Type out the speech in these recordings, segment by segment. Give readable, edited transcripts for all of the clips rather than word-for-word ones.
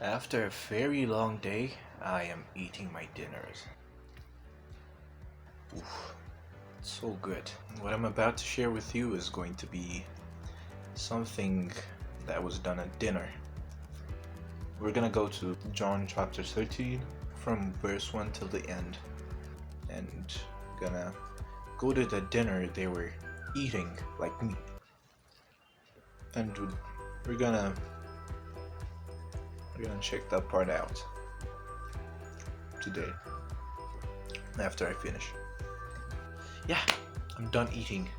After a very long day, I am eating my dinners. Oof, it's so good. What I'm about to share with you is going to be something that was done at dinner. We're gonna go to John chapter 13 from verse 1 till the end and gonna go to the dinner they were eating like me. And we're gonna we're gonna check that part out today after I finish. Yeah, I'm done eating.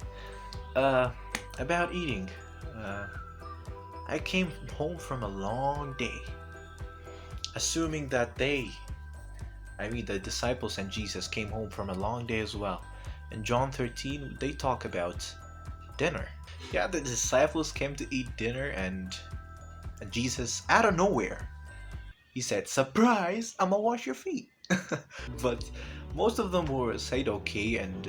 Uh, about eating. Uh, I came home from a long day, assuming that the disciples and Jesus came home from a long day as well. In John 13, they talk about dinner. Yeah, the disciples came to eat dinner, and Jesus, out of nowhere, he said, "Surprise! I'ma wash your feet." But most of them were said okay, and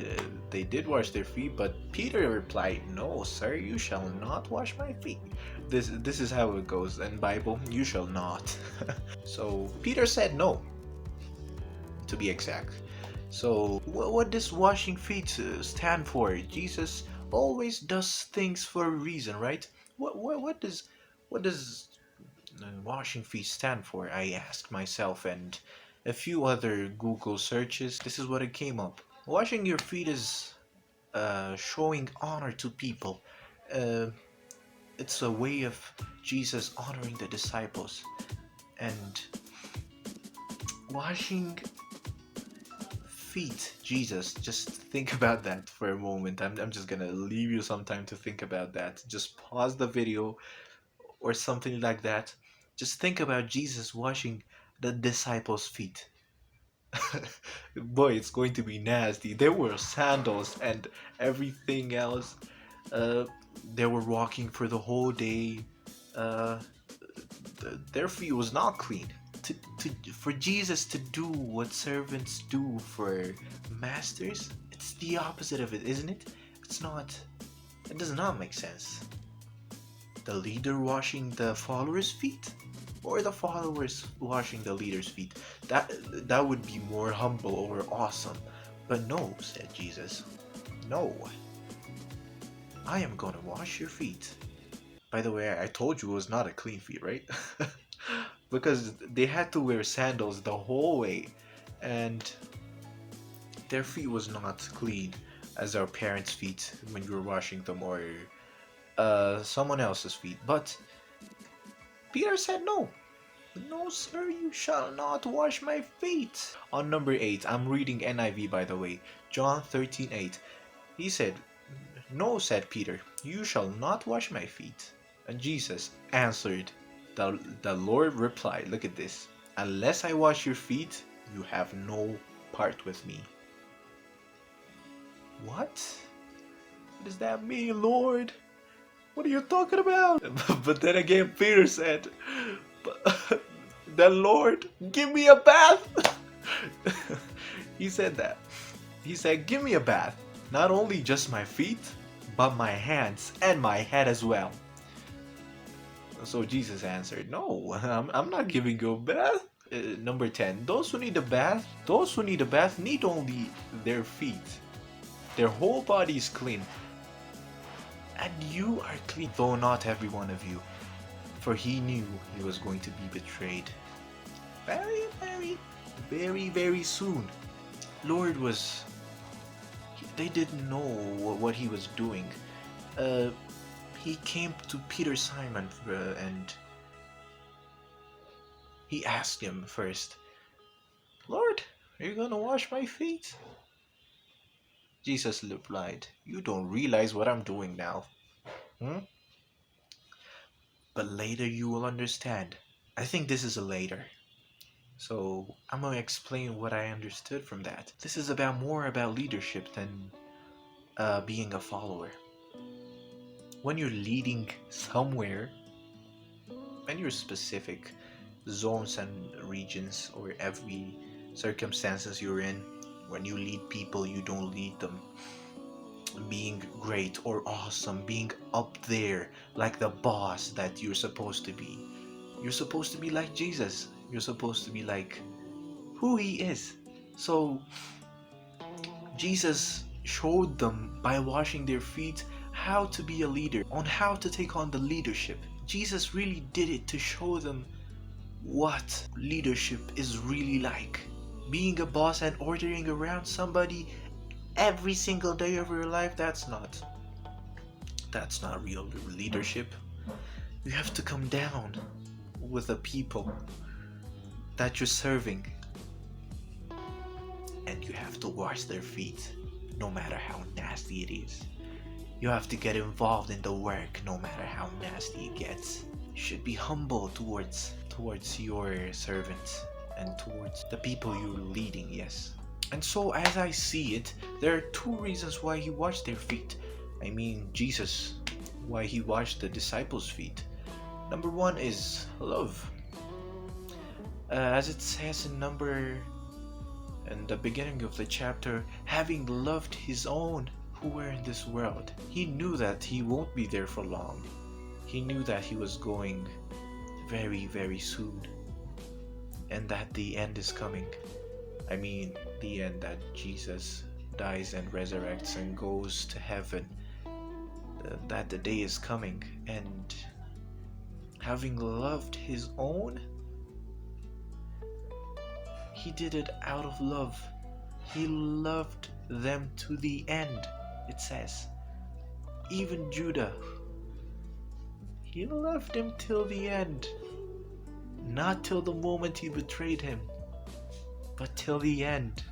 they did wash their feet. But Peter replied, "No, sir, you shall not wash my feet." This is how it goes in Bible. You shall not. So Peter said no, to be exact. So what does washing feet stand for? Jesus always does things for a reason, right? What does washing feet stand for? I asked myself, and a few other Google searches. This is what it came up. Washing your feet is showing honor to people. Uh, it's a way of Jesus honoring the disciples. And washing feet, Jesus, just think about that for a moment. I'm just gonna leave you some time to think about that. Just pause the video or something like that. Just think about Jesus washing the disciples' feet. Boy, it's going to be nasty. There were sandals and everything else. Uh, they were walking for the whole day. Uh, their feet was not clean. For Jesus to do what servants do for masters, it's the opposite of it, isn't it? It's not. It does not make sense. The leader washing the followers' feet, or the followers washing the leader's feet. That would be more humble or awesome. But no, said Jesus. No, I am gonna wash your feet. By the way, I told you it was not a clean feet, right? Because they had to wear sandals the whole way, and their feet was not clean as our parents' feet when you were washing them, or someone else's feet. But Peter said no. No, sir, you shall not wash my feet. On number 8, I'm reading NIV by the way, John 13:8. He said, "No," said Peter, "you shall not wash my feet." And Jesus answered, the Lord replied, look at this, "Unless I wash your feet, you have no part with me." What? What does that mean, Lord? What are you talking about? But then again, Peter said, "The Lord, give me a bath." He said that. He said, "Give me a bath. Not only just my feet, but my hands and my head as well." So Jesus answered, "No, I'm not giving you a bath." Number 10. Those who need a bath need only their feet. Their whole body is clean. And you are clean, though not every one of you. For he knew he was going to be betrayed. Very, very, very, very soon. Lord was... They didn't know what he was doing. Uh, he came to Peter Simon and he asked him first, "Lord, are you gonna wash my feet?" Jesus replied, "You don't realize what I'm doing now. Hmm? But later you will understand." I think this is a later. So I'm gonna explain what I understood from that. This is about more about leadership than being a follower. When you're leading somewhere, and your specific zones and regions or every circumstances you're in, when you lead people, you don't lead them being great or awesome, being up there like the boss that you're supposed to be. You're supposed to be like Jesus. You're supposed to be like who he is. So Jesus showed them by washing their feet how to be a leader, on how to take on the leadership. Jesus really did it to show them what leadership is really like. Being a boss and ordering around somebody every single day of your life, that's not real leadership. You have to come down with the people that you're serving, and you have to wash their feet no matter how nasty it is. You have to get involved in the work no matter how nasty it gets. You should be humble towards your servants and towards the people you're leading, yes. And so as I see it, there are two reasons why he washed their feet. I mean, Jesus, why he washed the disciples' feet. Number one is love. As it says in the beginning of the chapter, having loved his own who were in this world. He knew that he won't be there for long. He knew that he was going very, very soon, and that the end is coming. I mean, the end that Jesus dies and resurrects and goes to heaven, that the day is coming. And having loved his own, he did it out of love. He loved them to the end, it says. Even Judah, he loved him till the end. Not till the moment he betrayed him, but till the end.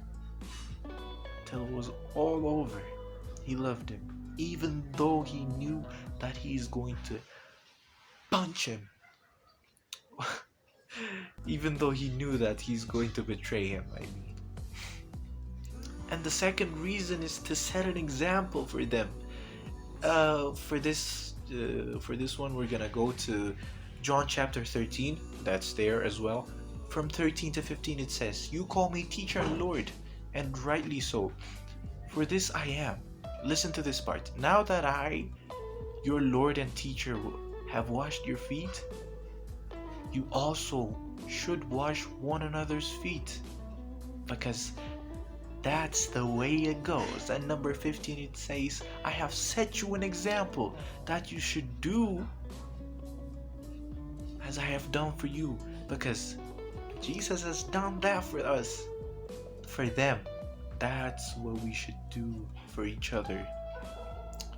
Till it was all over. He loved him, even though he knew that he's going to punch him. Even though he knew that he's going to betray him, I mean. And the second reason is to set an example for them. For this one, we're gonna go to John chapter 13. That's there as well. From 13 to 15 it says, "You call me teacher and Lord, and rightly so, for this I am." Listen to this part. "Now that I, your Lord and teacher, have washed your feet, you also should wash one another's feet, because that's the way it goes." And number 15 it says, "I have set you an example that you should do as I have done for you," because Jesus has done that for us, for them. That's what we should do for each other.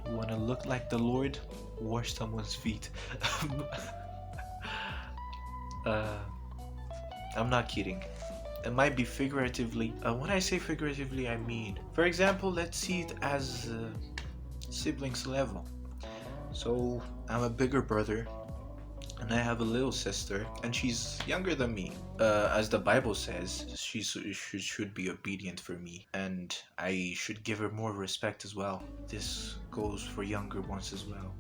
You want to look like the Lord? Wash someone's feet. I'm not kidding. It might be figuratively. When I say figuratively, I mean, for example, let's see it as siblings level. So I'm a bigger brother, and I have a little sister, and she's younger than me. As the Bible says, she should be obedient for me, and I should give her more respect as well. This goes for younger ones as well.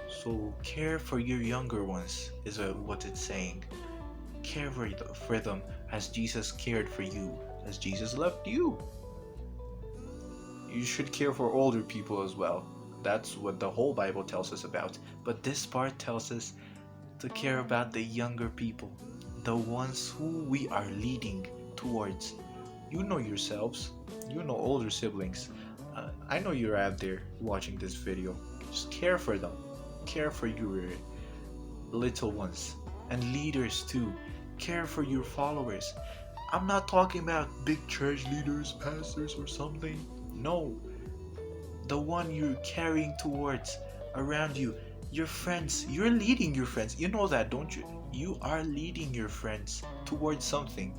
So care for your younger ones is what it's saying. Care for them as Jesus cared for you, as Jesus loved you. You should care for older people as well. That's what the whole Bible tells us about. But this part tells us to care about the younger people, the ones who we are leading towards. You know yourselves. You know older siblings. I know you're out there watching this video. Just care for them. Care for your little ones. And leaders too. Care for your followers. I'm not talking about big church leaders, pastors or something. No. The one you're carrying towards, around you. Your friends. You're leading your friends. You know that, don't you? You are leading your friends towards something.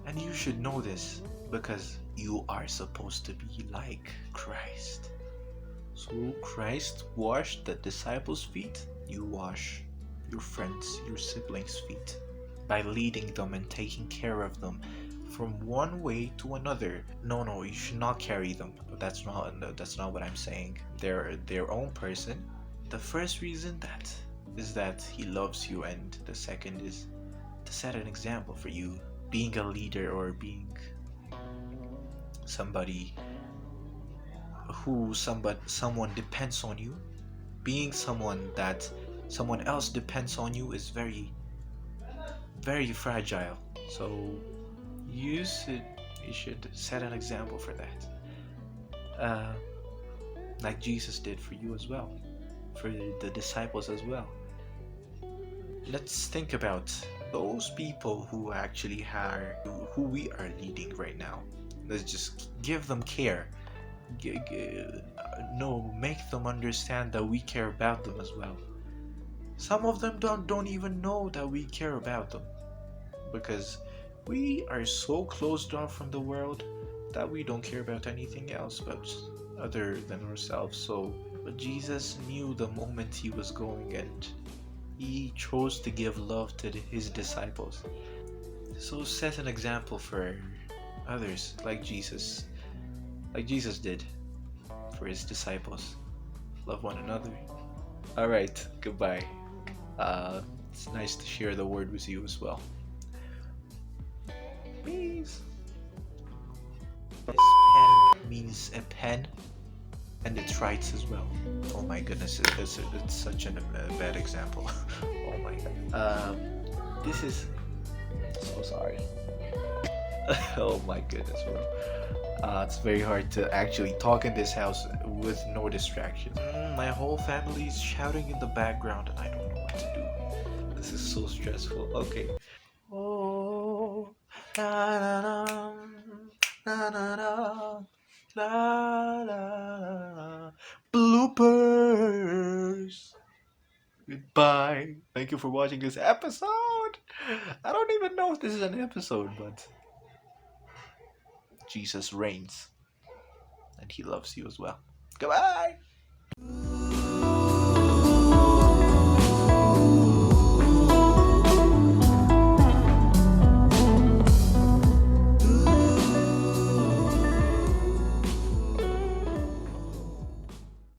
And you should know this, because you are supposed to be like Christ. So Christ washed the disciples' feet. You wash your friends, your siblings' feet, by leading them and taking care of them from one way to another. No, you should not carry them. That's not what I'm saying. They're their own person. The first reason is that he loves you, and the second is to set an example for you. Being a leader, or being somebody someone depends on you, being someone that someone else depends on you is very, very fragile. So you should you should set an example for that, uh, like Jesus did for you as well, for the disciples as well. Let's think about those people who actually are who we are leading right now. Let's just give them care. No, make them understand that we care about them as well. Some of them don't even know that we care about them because we are so closed off from the world that we don't care about anything else but other than ourselves. So, but Jesus knew the moment he was going, and he chose to give love to his disciples. So set an example for others like Jesus did for his disciples. Love one another. All right, goodbye. It's nice to share the word with you as well. Peace. This pen means a pen, and it writes as well. Oh my goodness, it's such a bad example. Oh my god. This is so sorry. Oh my goodness, bro. It's very hard to actually talk in this house with no distractions. My whole family is shouting in the background, and I don't know what to do. This is so stressful. Okay. Oh, na na na, na na na, la la la. Bloopers. Goodbye. Thank you for watching this episode. I don't even know if this is an episode, but Jesus reigns, and he loves you as well. Goodbye.